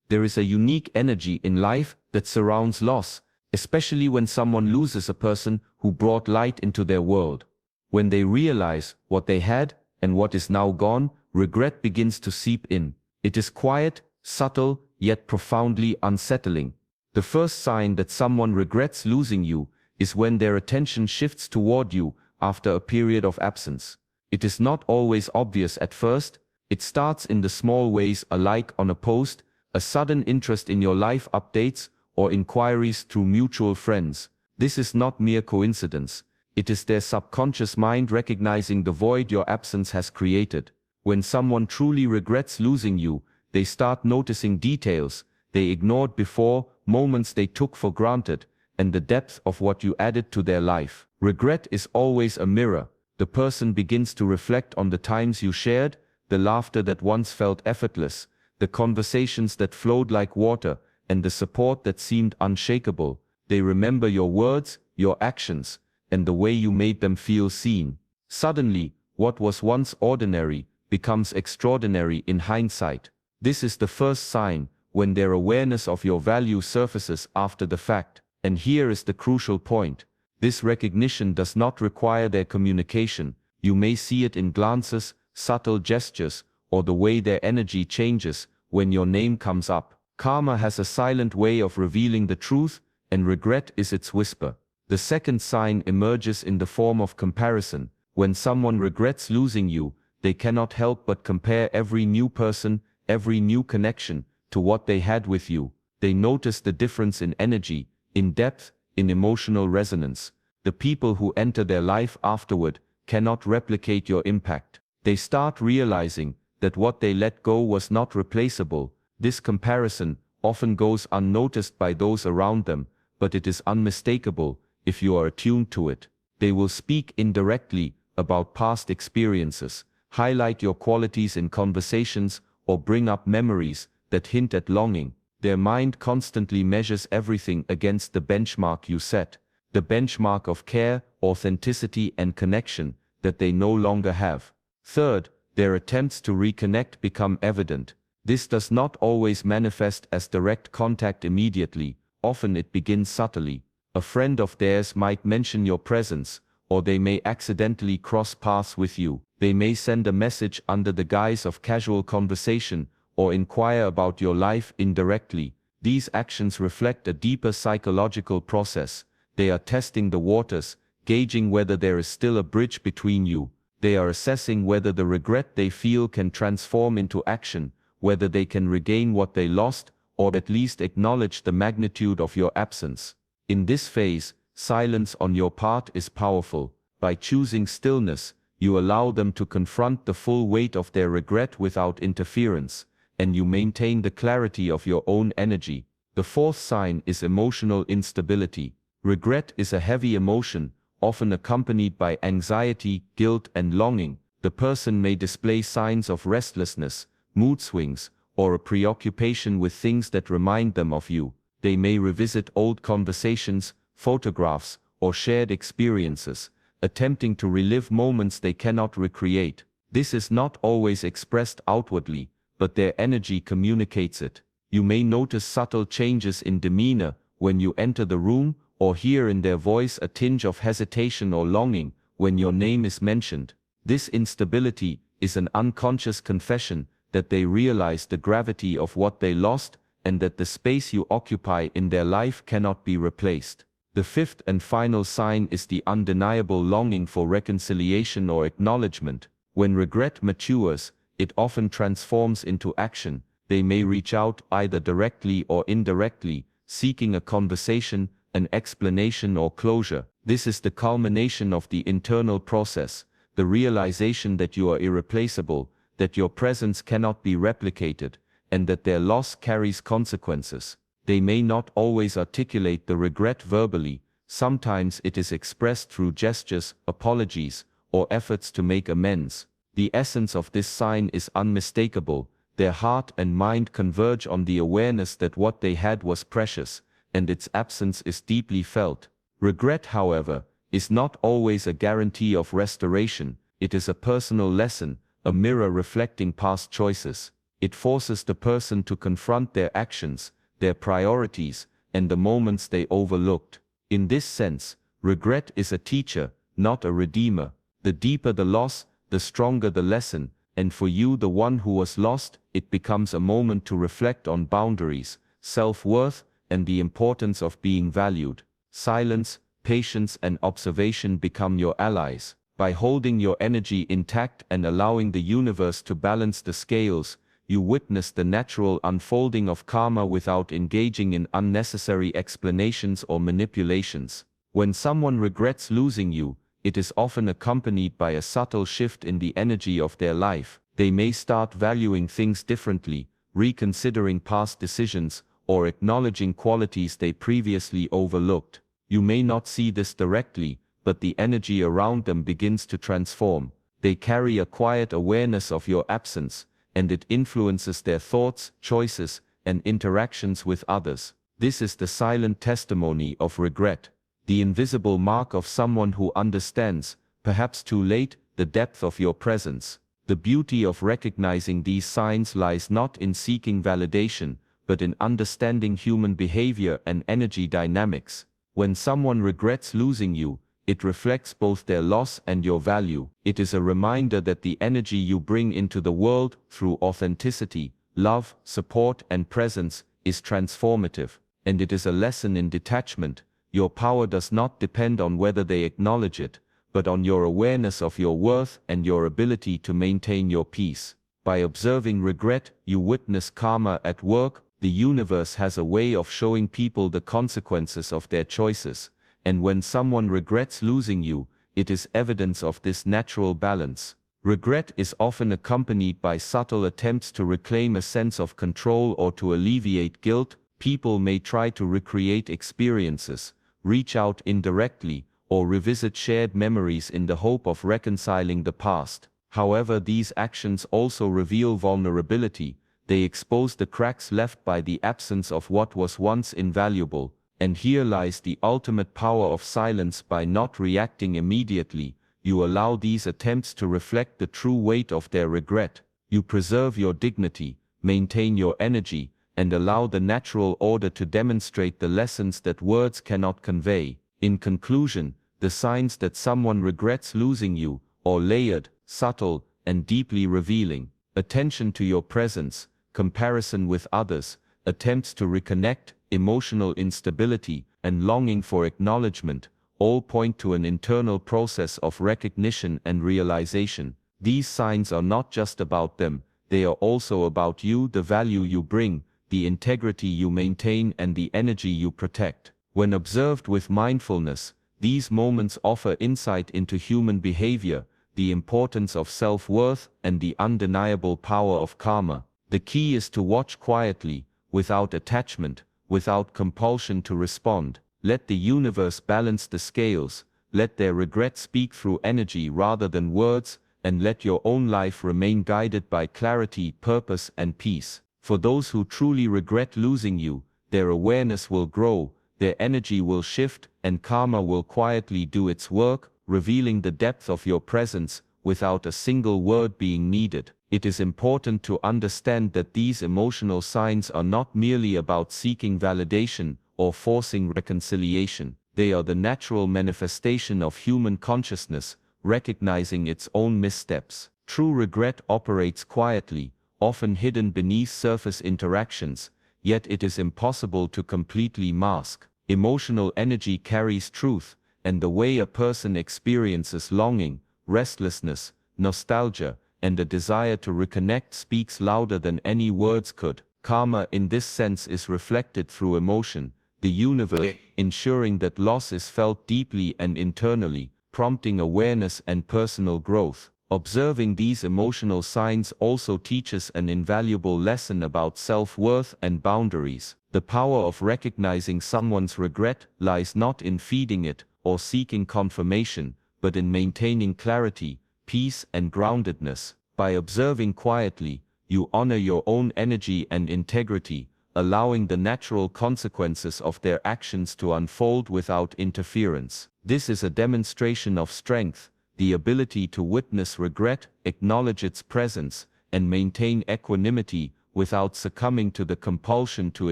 There is a unique energy in life that surrounds loss, especially when someone loses a person who brought light into their world. When they realize what they had and what is now gone, regret begins to seep in. It is quiet, subtle, yet profoundly unsettling. The first sign that someone regrets losing you is when their attention shifts toward you after a period of absence. It is not always obvious at first. It starts in the small ways: a like on a post, a sudden interest in your life updates, or inquiries through mutual friends. This is not mere coincidence. It is their subconscious mind recognizing the void your absence has created. When someone truly regrets losing you, they start noticing details they ignored before, moments they took for granted, and the depth of what you added to their life. Regret is always a mirror. The person begins to reflect on the times you shared, the laughter that once felt effortless, the conversations that flowed like water, and the support that seemed unshakable. They remember your words, your actions, and the way you made them feel seen. Suddenly, what was once ordinary becomes extraordinary in hindsight. This is the first sign, when their awareness of your value surfaces after the fact. And here is the crucial point. This recognition does not require their communication. You may see it in glances, subtle gestures, or the way their energy changes when your name comes up. Karma has a silent way of revealing the truth, and regret is its whisper. The second sign emerges in the form of comparison. When someone regrets losing you, they cannot help but compare every new person, every new connection, to what they had with you. They notice the difference in energy, in depth, in emotional resonance. The people who enter their life afterward cannot replicate your impact. They start realizing that what they let go was not replaceable. This comparison often goes unnoticed by those around them, but it is unmistakable if you are attuned to it. They will speak indirectly about past experiences, highlight your qualities in conversations, or bring up memories that hint at longing. Their mind constantly measures everything against the benchmark you set, the benchmark of care, authenticity, and connection that they no longer have. Third, their attempts to reconnect become evident. This does not always manifest as direct contact immediately. Often it begins subtly. A friend of theirs might mention your presence, or they may accidentally cross paths with you. They may send a message under the guise of casual conversation, or inquire about your life indirectly. These actions reflect a deeper psychological process. They are testing the waters, gauging whether there is still a bridge between you. They are assessing whether the regret they feel can transform into action, whether they can regain what they lost, or at least acknowledge the magnitude of your absence. In this phase, silence on your part is powerful. By choosing stillness, you allow them to confront the full weight of their regret without interference, and you maintain the clarity of your own energy. The fourth sign is emotional instability. Regret is a heavy emotion, often accompanied by anxiety, guilt, and longing. The person may display signs of restlessness, mood swings, or a preoccupation with things that remind them of you. They may revisit old conversations, photographs, or shared experiences, attempting to relive moments they cannot recreate. This is not always expressed outwardly, but their energy communicates it. You may notice subtle changes in demeanor when you enter the room, or hear in their voice a tinge of hesitation or longing when your name is mentioned. This instability is an unconscious confession that they realize the gravity of what they lost, and that the space you occupy in their life cannot be replaced. The fifth and final sign is the undeniable longing for reconciliation or acknowledgement. When regret matures, it often transforms into action. They may reach out either directly or indirectly, seeking a conversation, an explanation, or closure. This is the culmination of the internal process, the realization that you are irreplaceable, that your presence cannot be replicated, and that their loss carries consequences. They may not always articulate the regret verbally. Sometimes it is expressed through gestures, apologies, or efforts to make amends. The essence of this sign is unmistakable. Their heart and mind converge on the awareness that what they had was precious, and its absence is deeply felt. Regret, however, is not always a guarantee of restoration. It is a personal lesson, a mirror reflecting past choices. It forces the person to confront their actions, their priorities, and the moments they overlooked. In this sense, regret is a teacher, not a redeemer. The deeper the loss, the stronger the lesson, and for you, the one who was lost, it becomes a moment to reflect on boundaries, self-worth, and the importance of being valued. Silence, patience, and observation become your allies. By holding your energy intact and allowing the universe to balance the scales, you witness the natural unfolding of karma without engaging in unnecessary explanations or manipulations. When someone regrets losing you, it is often accompanied by a subtle shift in the energy of their life. They may start valuing things differently, reconsidering past decisions, or acknowledging qualities they previously overlooked. You may not see this directly, but the energy around them begins to transform. They carry a quiet awareness of your absence, and it influences their thoughts, choices, and interactions with others. This is the silent testimony of regret, the invisible mark of someone who understands, perhaps too late, the depth of your presence. The beauty of recognizing these signs lies not in seeking validation, but in understanding human behavior and energy dynamics. When someone regrets losing you, it reflects both their loss and your value. It is a reminder that the energy you bring into the world, through authenticity, love, support, and presence, is transformative. And it is a lesson in detachment. Your power does not depend on whether they acknowledge it, but on your awareness of your worth and your ability to maintain your peace. By observing regret, you witness karma at work. The universe has a way of showing people the consequences of their choices, and when someone regrets losing you, it is evidence of this natural balance. Regret is often accompanied by subtle attempts to reclaim a sense of control or to alleviate guilt. People may try to recreate experiences, reach out indirectly, or revisit shared memories in the hope of reconciling the past. However, these actions also reveal vulnerability. They expose the cracks left by the absence of what was once invaluable, and here lies the ultimate power of silence. By not reacting immediately, you allow these attempts to reflect the true weight of their regret. You preserve your dignity, maintain your energy, and allow the natural order to demonstrate the lessons that words cannot convey. In conclusion, the signs that someone regrets losing you are layered, subtle, and deeply revealing. Attention to your presence, comparison with others, attempts to reconnect, emotional instability, and longing for acknowledgement, all point to an internal process of recognition and realization. These signs are not just about them, they are also about you, the value you bring, the integrity you maintain, and the energy you protect. When observed with mindfulness, these moments offer insight into human behavior, the importance of self-worth, and the undeniable power of karma. The key is to watch quietly, without attachment, without compulsion to respond. Let the universe balance the scales, let their regret speak through energy rather than words, and let your own life remain guided by clarity, purpose, and peace. For those who truly regret losing you, their awareness will grow, their energy will shift, and karma will quietly do its work, revealing the depth of your presence, without a single word being needed. It is important to understand that these emotional signs are not merely about seeking validation or forcing reconciliation. They are the natural manifestation of human consciousness, recognizing its own missteps. True regret operates quietly, often hidden beneath surface interactions, yet it is impossible to completely mask. Emotional energy carries truth, and the way a person experiences longing, restlessness, nostalgia, and a desire to reconnect speaks louder than any words could. Karma in this sense is reflected through emotion, the universe ensuring that loss is felt deeply and internally, prompting awareness and personal growth. Observing these emotional signs also teaches an invaluable lesson about self-worth and boundaries. The power of recognizing someone's regret lies not in feeding it or seeking confirmation, but in maintaining clarity, peace, and groundedness. By observing quietly, you honor your own energy and integrity, allowing the natural consequences of their actions to unfold without interference. This is a demonstration of strength, the ability to witness regret, acknowledge its presence, and maintain equanimity without succumbing to the compulsion to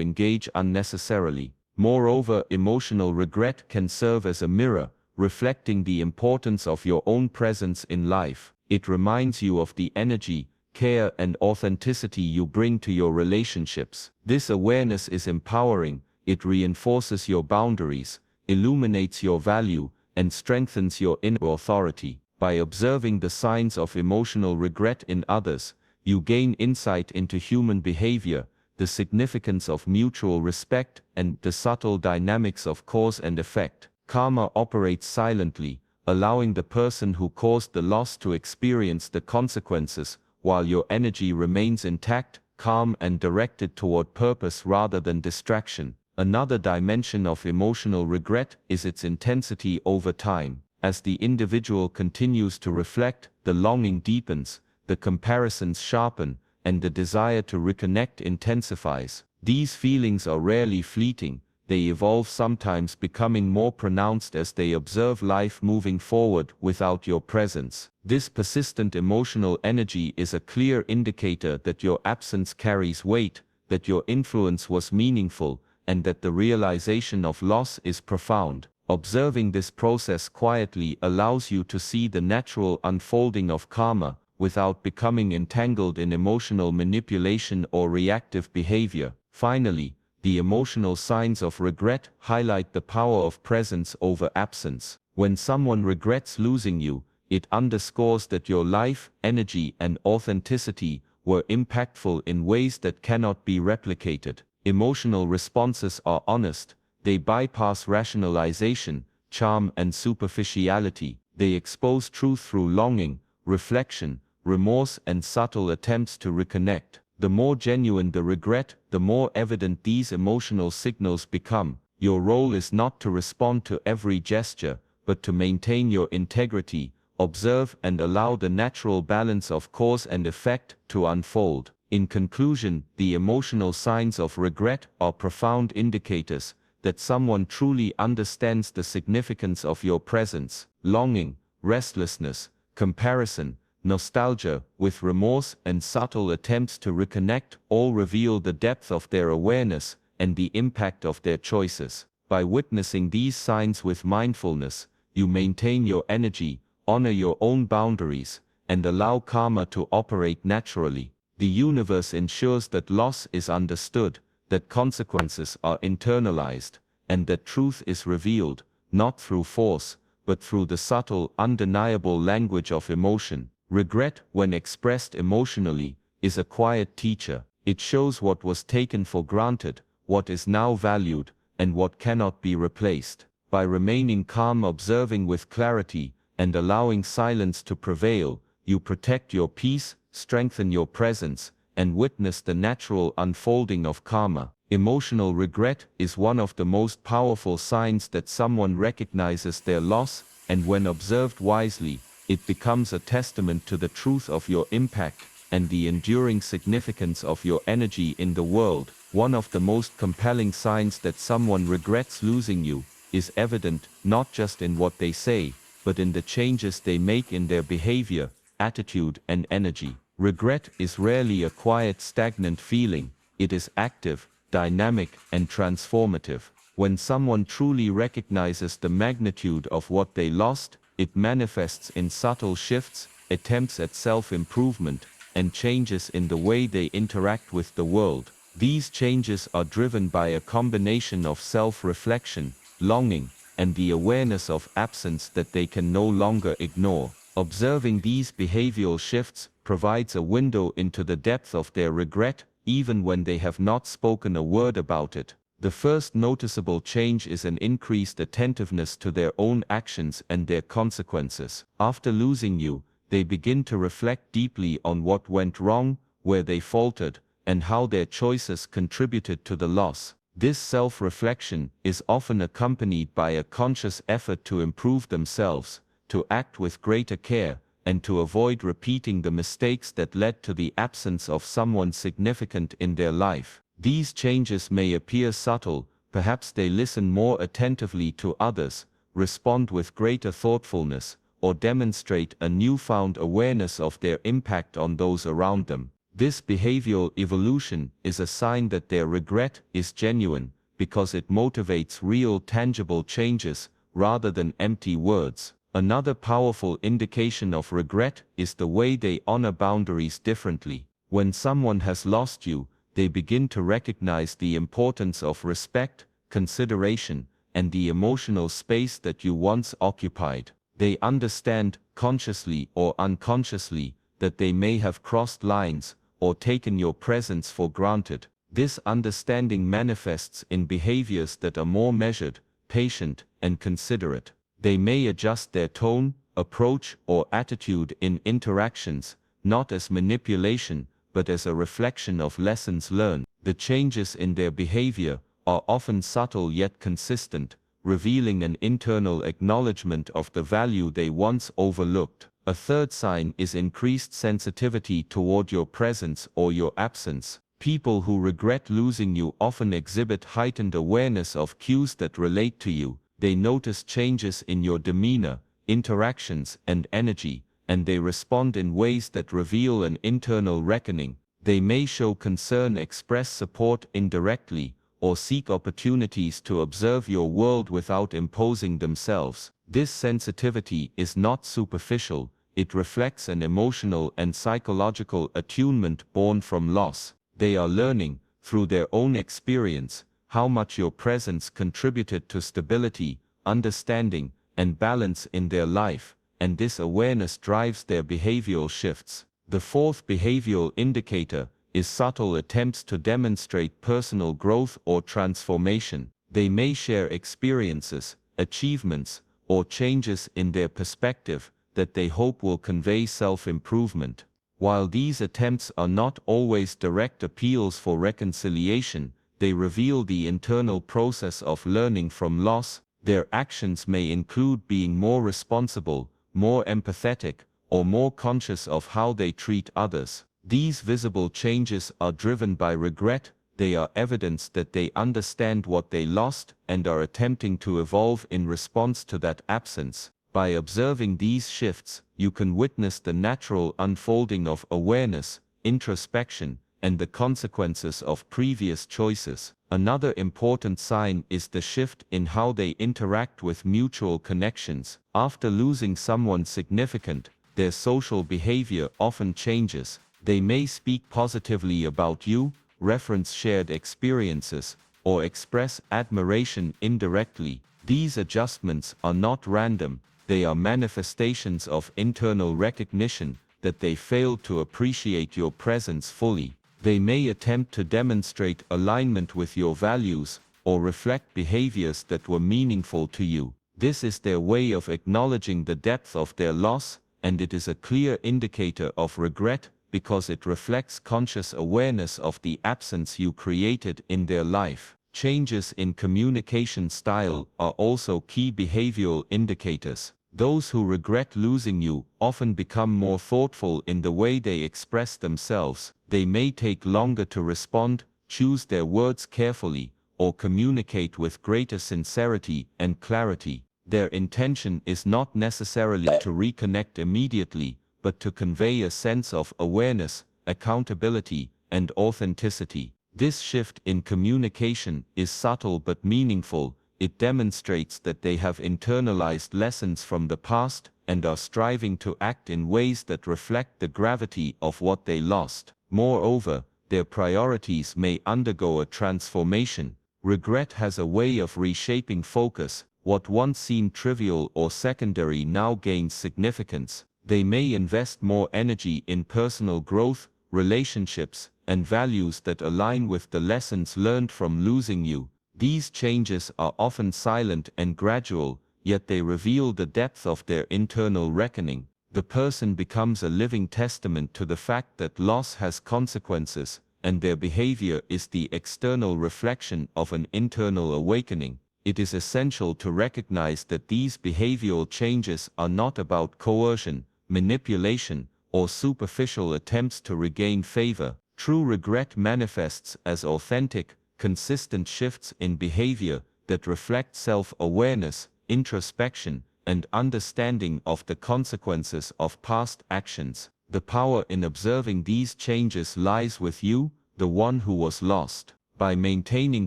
engage unnecessarily. Moreover, emotional regret can serve as a mirror, reflecting the importance of your own presence in life. It reminds you of the energy, care, and authenticity you bring to your relationships. This awareness is empowering. It reinforces your boundaries, illuminates your value, and strengthens your inner authority. By observing the signs of emotional regret in others, you gain insight into human behavior, the significance of mutual respect, and the subtle dynamics of cause and effect. Karma operates silently, allowing the person who caused the loss to experience the consequences, while your energy remains intact, calm, and directed toward purpose rather than distraction. Another dimension of emotional regret is its intensity over time. As the individual continues to reflect, the longing deepens, the comparisons sharpen, and the desire to reconnect intensifies. These feelings are rarely fleeting. They evolve, sometimes becoming more pronounced as they observe life moving forward without your presence. This persistent emotional energy is a clear indicator that your absence carries weight, that your influence was meaningful, and that the realization of loss is profound. Observing this process quietly allows you to see the natural unfolding of karma, without becoming entangled in emotional manipulation or reactive behavior. Finally, the emotional signs of regret highlight the power of presence over absence. When someone regrets losing you, it underscores that your life, energy, and authenticity were impactful in ways that cannot be replicated. Emotional responses are honest. They bypass rationalization, charm, and superficiality. They expose truth through longing, reflection, remorse, and subtle attempts to reconnect. The more genuine the regret, the more evident these emotional signals become. Your role is not to respond to every gesture, but to maintain your integrity, observe, and allow the natural balance of cause and effect to unfold. In conclusion, the emotional signs of regret are profound indicators that someone truly understands the significance of your presence. Longing, restlessness, comparison, nostalgia, with remorse, and subtle attempts to reconnect all reveal the depth of their awareness and the impact of their choices. By witnessing these signs with mindfulness, you maintain your energy, honor your own boundaries, and allow karma to operate naturally. The universe ensures that loss is understood, that consequences are internalized, and that truth is revealed, not through force, but through the subtle, undeniable language of emotion. Regret, when expressed emotionally, is a quiet teacher. It shows what was taken for granted, what is now valued, and what cannot be replaced. By remaining calm, observing with clarity, and allowing silence to prevail, you protect your peace, strengthen your presence, and witness the natural unfolding of karma. Emotional regret is one of the most powerful signs that someone recognizes their loss, and when observed wisely, it becomes a testament to the truth of your impact and the enduring significance of your energy in the world. One of the most compelling signs that someone regrets losing you is evident not just in what they say, but in the changes they make in their behavior, attitude, and energy. Regret is rarely a quiet, stagnant feeling. It is active, dynamic, and transformative. When someone truly recognizes the magnitude of what they lost, it manifests in subtle shifts, attempts at self-improvement, and changes in the way they interact with the world. These changes are driven by a combination of self-reflection, longing, and the awareness of absence that they can no longer ignore. Observing these behavioral shifts provides a window into the depth of their regret, even when they have not spoken a word about it. The first noticeable change is an increased attentiveness to their own actions and their consequences. After losing you, they begin to reflect deeply on what went wrong, where they faltered, and how their choices contributed to the loss. This self-reflection is often accompanied by a conscious effort to improve themselves, to act with greater care, and to avoid repeating the mistakes that led to the absence of someone significant in their life. These changes may appear subtle. Perhaps they listen more attentively to others, respond with greater thoughtfulness, or demonstrate a newfound awareness of their impact on those around them. This behavioral evolution is a sign that their regret is genuine, because it motivates real tangible changes rather than empty words. Another powerful indication of regret is the way they honor boundaries differently. When someone has lost you, they begin to recognize the importance of respect, consideration, and the emotional space that you once occupied. They understand, consciously or unconsciously, that they may have crossed lines or taken your presence for granted. This understanding manifests in behaviors that are more measured, patient, and considerate. They may adjust their tone, approach, or attitude in interactions, not as manipulation, but as a reflection of lessons learned. The changes in their behavior are often subtle yet consistent, revealing an internal acknowledgement of the value they once overlooked. A third sign is increased sensitivity toward your presence or your absence. People who regret losing you often exhibit heightened awareness of cues that relate to you. They notice changes in your demeanor, interactions, and energy, and they respond in ways that reveal an internal reckoning. They may show concern, express support indirectly, or seek opportunities to observe your world without imposing themselves. This sensitivity is not superficial, it reflects an emotional and psychological attunement born from loss. They are learning, through their own experience, how much your presence contributed to stability, understanding, and balance in their life, and this awareness drives their behavioral shifts. The fourth behavioral indicator is subtle attempts to demonstrate personal growth or transformation. They may share experiences, achievements, or changes in their perspective that they hope will convey self-improvement. While these attempts are not always direct appeals for reconciliation, they reveal the internal process of learning from loss. Their actions may include being more responsible, more empathetic, or more conscious of how they treat others. These visible changes are driven by regret. They are evidence that they understand what they lost and are attempting to evolve in response to that absence. By observing these shifts, you can witness the natural unfolding of awareness, introspection, and the consequences of previous choices. Another important sign is the shift in how they interact with mutual connections. After losing someone significant, their social behavior often changes. They may speak positively about you, reference shared experiences, or express admiration indirectly. These adjustments are not random, they are manifestations of internal recognition that they failed to appreciate your presence fully. They may attempt to demonstrate alignment with your values, or reflect behaviors that were meaningful to you. This is their way of acknowledging the depth of their loss, and it is a clear indicator of regret, because it reflects conscious awareness of the absence you created in their life. Changes in communication style are also key behavioral indicators. Those who regret losing you often become more thoughtful in the way they express themselves. They may take longer to respond, choose their words carefully, or communicate with greater sincerity and clarity. Their intention is not necessarily to reconnect immediately, but to convey a sense of awareness, accountability, and authenticity. This shift in communication is subtle but meaningful. It demonstrates that they have internalized lessons from the past and are striving to act in ways that reflect the gravity of what they lost. Moreover, their priorities may undergo a transformation. Regret has a way of reshaping focus. What once seemed trivial or secondary now gains significance. They may invest more energy in personal growth, relationships, and values that align with the lessons learned from losing you. These changes are often silent and gradual, yet they reveal the depth of their internal reckoning. The person becomes a living testament to the fact that loss has consequences, and their behavior is the external reflection of an internal awakening. It is essential to recognize that these behavioral changes are not about coercion, manipulation, or superficial attempts to regain favor. True regret manifests as authentic, consistent shifts in behavior that reflect self-awareness, introspection, and understanding of the consequences of past actions. The power in observing these changes lies with you, the one who was lost. By maintaining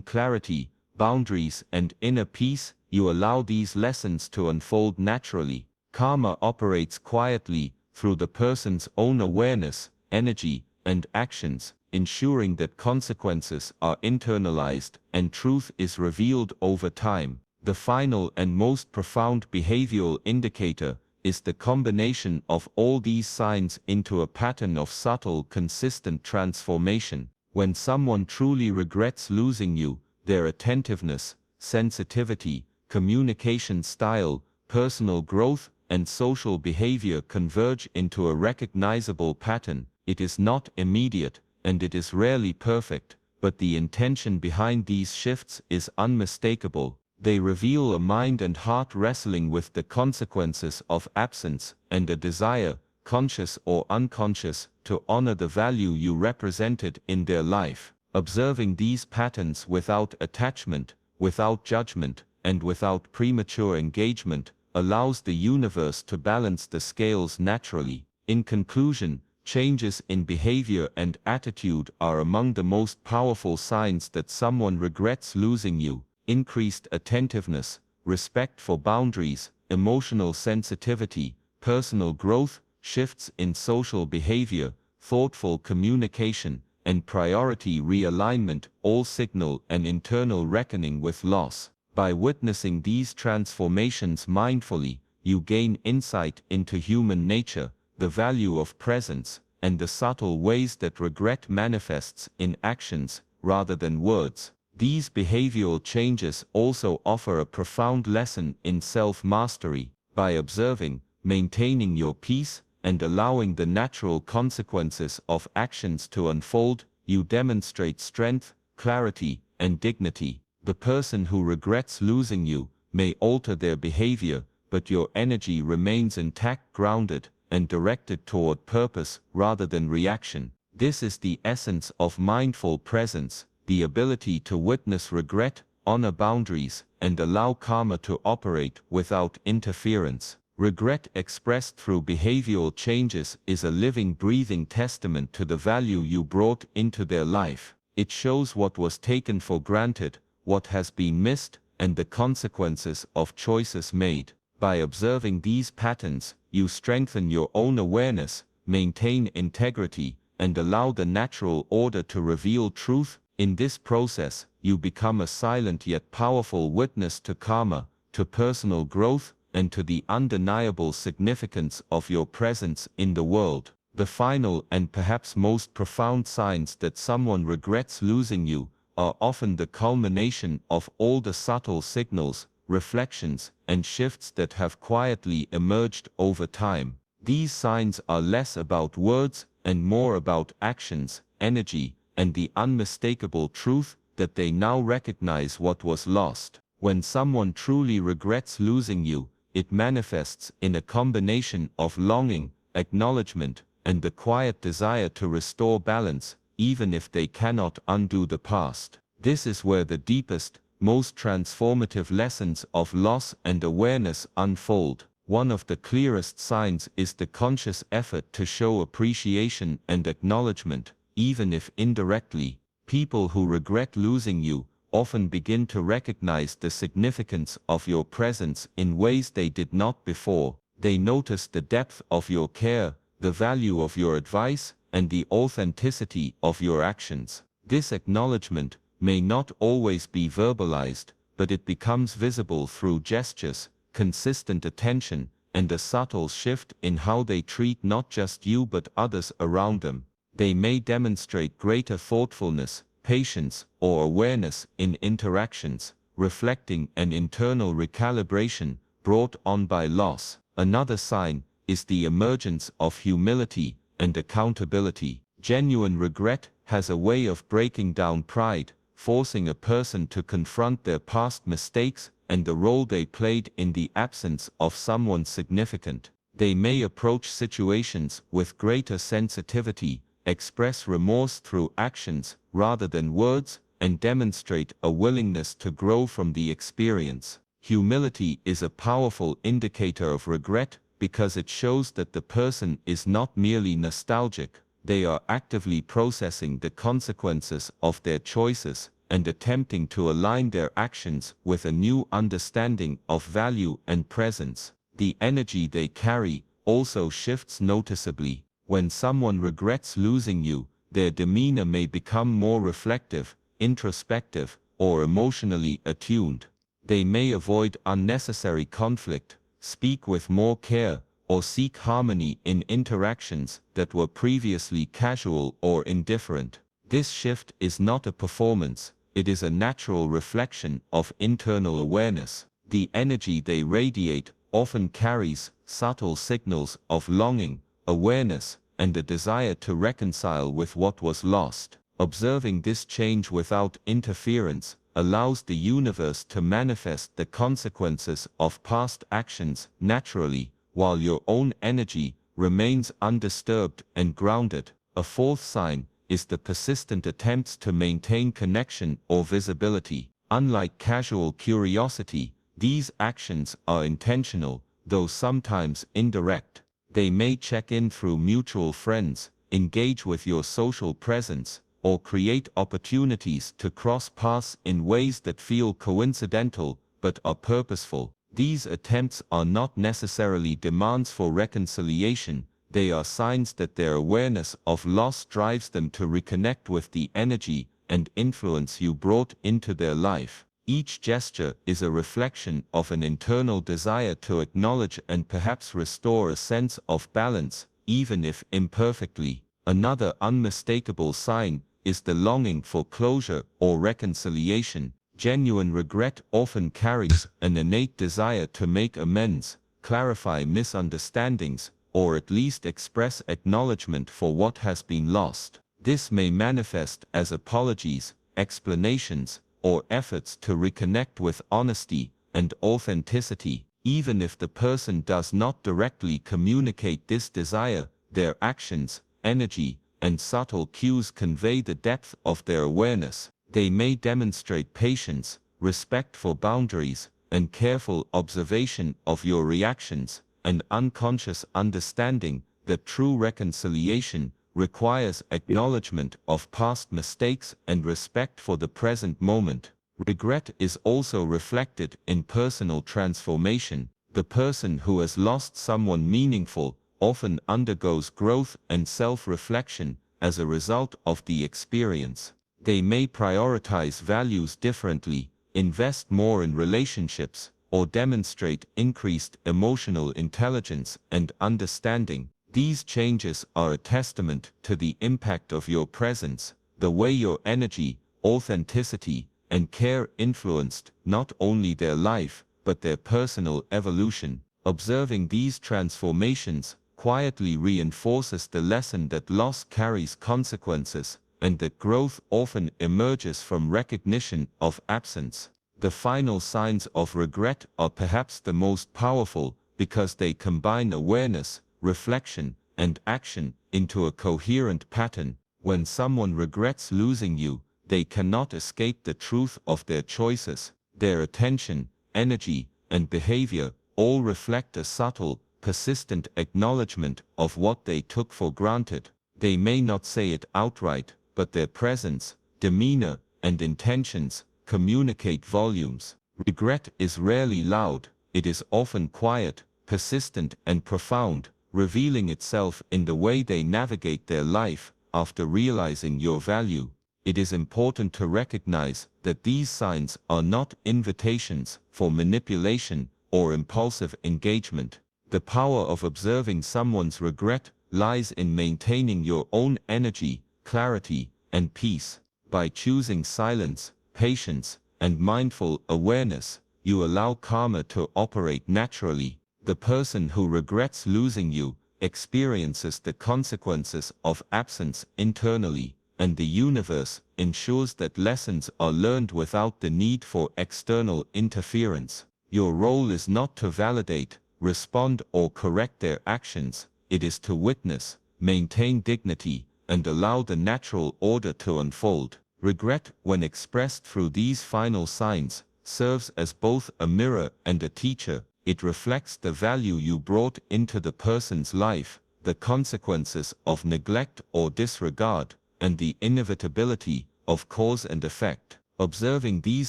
clarity, boundaries, and inner peace, you allow these lessons to unfold naturally. Karma operates quietly through the person's own awareness, energy, and actions, ensuring that consequences are internalized and truth is revealed over time. The final and most profound behavioral indicator is the combination of all these signs into a pattern of subtle, consistent transformation. When someone truly regrets losing you, their attentiveness, sensitivity, communication style, personal growth, and social behavior converge into a recognizable pattern. It is not immediate, and it is rarely perfect, but the intention behind these shifts is unmistakable. They reveal a mind and heart wrestling with the consequences of absence and a desire, conscious or unconscious, to honor the value you represented in their life. Observing these patterns without attachment, without judgment, and without premature engagement allows the universe to balance the scales naturally. In conclusion, changes in behavior and attitude are among the most powerful signs that someone regrets losing you. Increased attentiveness, respect for boundaries, emotional sensitivity, personal growth, shifts in social behavior, thoughtful communication, and priority realignment all signal an internal reckoning with loss. By witnessing these transformations mindfully, you gain insight into human nature, the value of presence, and the subtle ways that regret manifests in actions rather than words. These behavioral changes also offer a profound lesson in self-mastery. By observing, maintaining your peace, and allowing the natural consequences of actions to unfold, you demonstrate strength, clarity, and dignity. The person who regrets losing you may alter their behavior, but your energy remains intact, grounded, and directed toward purpose rather than reaction. This is the essence of mindful presence, the ability to witness regret, honor boundaries, and allow karma to operate without interference. Regret expressed through behavioral changes is a living, breathing testament to the value you brought into their life. It shows what was taken for granted, what has been missed, and the consequences of choices made. By observing these patterns, you strengthen your own awareness, maintain integrity, and allow the natural order to reveal truth. In this process, you become a silent yet powerful witness to karma, to personal growth, and to the undeniable significance of your presence in the world. The final and perhaps most profound signs that someone regrets losing you are often the culmination of all the subtle signals, reflections, and shifts that have quietly emerged over time. These signs are less about words and more about actions, energy, and the unmistakable truth that they now recognize what was lost. When someone truly regrets losing you, it manifests in a combination of longing, acknowledgement, and the quiet desire to restore balance, even if they cannot undo the past. This is where the deepest, most transformative lessons of loss and awareness unfold. One of the clearest signs is the conscious effort to show appreciation and acknowledgement, even if indirectly. People who regret losing you often begin to recognize the significance of your presence in ways they did not before. They notice the depth of your care, the value of your advice, and the authenticity of your actions. This acknowledgement may not always be verbalized, but it becomes visible through gestures, consistent attention, and a subtle shift in how they treat not just you but others around them. They may demonstrate greater thoughtfulness, patience, or awareness in interactions, reflecting an internal recalibration brought on by loss. Another sign is the emergence of humility and accountability. Genuine regret has a way of breaking down pride, forcing a person to confront their past mistakes and the role they played in the absence of someone significant. They may approach situations with greater sensitivity, express remorse through actions rather than words, and demonstrate a willingness to grow from the experience. Humility is a powerful indicator of regret, because it shows that the person is not merely nostalgic, they are actively processing the consequences of their choices and attempting to align their actions with a new understanding of value and presence. The energy they carry also shifts noticeably. When someone regrets losing you, their demeanor may become more reflective, introspective, or emotionally attuned. They may avoid unnecessary conflict, speak with more care, or seek harmony in interactions that were previously casual or indifferent. This shift is not a performance, it is a natural reflection of internal awareness. The energy they radiate often carries subtle signals of longing, awareness, and a desire to reconcile with what was lost. Observing this change without interference allows the universe to manifest the consequences of past actions naturally, while your own energy remains undisturbed and grounded. A fourth sign is the persistent attempts to maintain connection or visibility. Unlike casual curiosity, these actions are intentional, though sometimes indirect. They may check in through mutual friends, engage with your social presence, or create opportunities to cross paths in ways that feel coincidental but are purposeful. These attempts are not necessarily demands for reconciliation, they are signs that their awareness of loss drives them to reconnect with the energy and influence you brought into their life. Each gesture is a reflection of an internal desire to acknowledge and perhaps restore a sense of balance, even if imperfectly. Another unmistakable sign is the longing for closure or reconciliation. Genuine regret often carries an innate desire to make amends, clarify misunderstandings, or at least express acknowledgement for what has been lost. This may manifest as apologies, explanations, or efforts to reconnect with honesty and authenticity. Even if the person does not directly communicate this desire, their actions, energy, and subtle cues convey the depth of their awareness. They may demonstrate patience, respect for boundaries, and careful observation of your reactions, an unconscious understanding that true reconciliation requires acknowledgement of past mistakes and respect for the present moment. Regret is also reflected in personal transformation. The person who has lost someone meaningful often undergoes growth and self-reflection as a result of the experience. They may prioritize values differently, invest more in relationships, or demonstrate increased emotional intelligence and understanding. These changes are a testament to the impact of your presence, the way your energy, authenticity, and care influenced not only their life, but their personal evolution. Observing these transformations quietly reinforces the lesson that loss carries consequences, and that growth often emerges from recognition of absence. The final signs of regret are perhaps the most powerful, because they combine awareness, reflection, and action into a coherent pattern. When someone regrets losing you, they cannot escape the truth of their choices. Their attention, energy, and behavior all reflect a subtle, persistent acknowledgement of what they took for granted. They may not say it outright, but their presence, demeanor, and intentions communicate volumes. Regret is rarely loud, it is often quiet, persistent, and profound, revealing itself in the way they navigate their life after realizing your value. It is important to recognize that these signs are not invitations for manipulation or impulsive engagement. The power of observing someone's regret lies in maintaining your own energy, clarity, and peace. By choosing silence, patience, and mindful awareness, you allow karma to operate naturally. The person who regrets losing you experiences the consequences of absence internally, and the universe ensures that lessons are learned without the need for external interference. Your role is not to validate, respond, or correct their actions, it is to witness, maintain dignity, and allow the natural order to unfold. Regret, when expressed through these final signs, serves as both a mirror and a teacher. it reflects the value you brought into the person's life, the consequences of neglect or disregard, and the inevitability of cause and effect. Observing these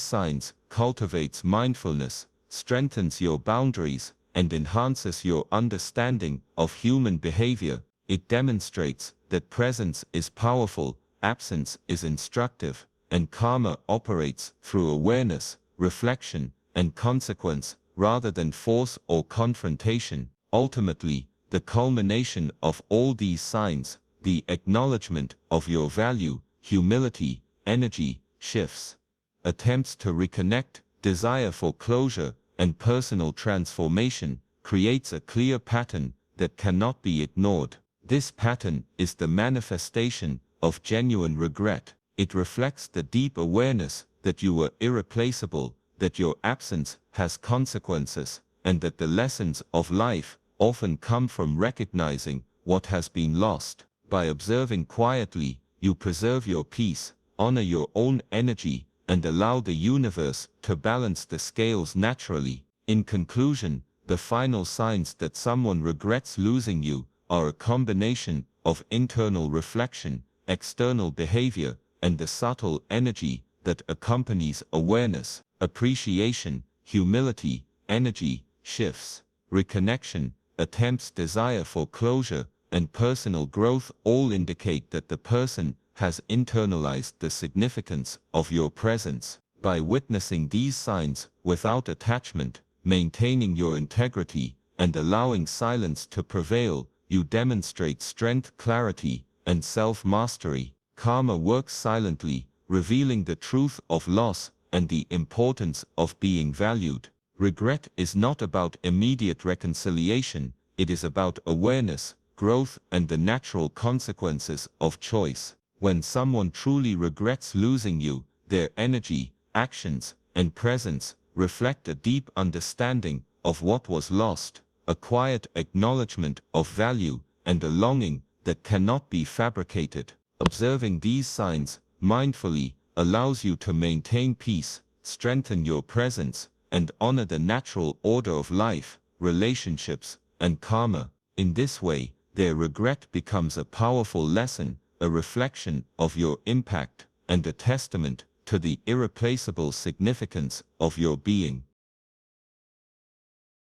signs cultivates mindfulness, strengthens your boundaries, and enhances your understanding of human behavior. It demonstrates that presence is powerful, absence is instructive, and karma operates through awareness, reflection, and consequence, rather than force or confrontation. Ultimately, the culmination of all these signs, the acknowledgement of your value, humility, energy, shifts, attempts to reconnect, desire for closure, and personal transformation, creates a clear pattern that cannot be ignored. This pattern is the manifestation of genuine regret. It reflects the deep awareness that you were irreplaceable, that your absence has consequences, and that the lessons of life often come from recognizing what has been lost. By observing quietly, you preserve your peace, honor your own energy, and allow the universe to balance the scales naturally. In conclusion, the final signs that someone regrets losing you are a combination of internal reflection, external behavior, and the subtle energy that accompanies awareness, appreciation, humility, energy, shifts, reconnection, attempts, desire for closure, and personal growth all indicate that the person has internalized the significance of your presence. By witnessing these signs without attachment, maintaining your integrity, and allowing silence to prevail, you demonstrate strength, clarity, and self-mastery. Karma works silently, revealing the truth of loss and the importance of being valued. Regret is not about immediate reconciliation, it is about awareness, growth, and the natural consequences of choice. When someone truly regrets losing you, their energy, actions, and presence reflect a deep understanding of what was lost, a quiet acknowledgement of value, and a longing that cannot be fabricated. Observing these signs mindfully allows you to maintain peace, strengthen your presence, and honor the natural order of life, relationships, and karma. In this way, their regret becomes a powerful lesson, a reflection of your impact, and a testament to the irreplaceable significance of your being.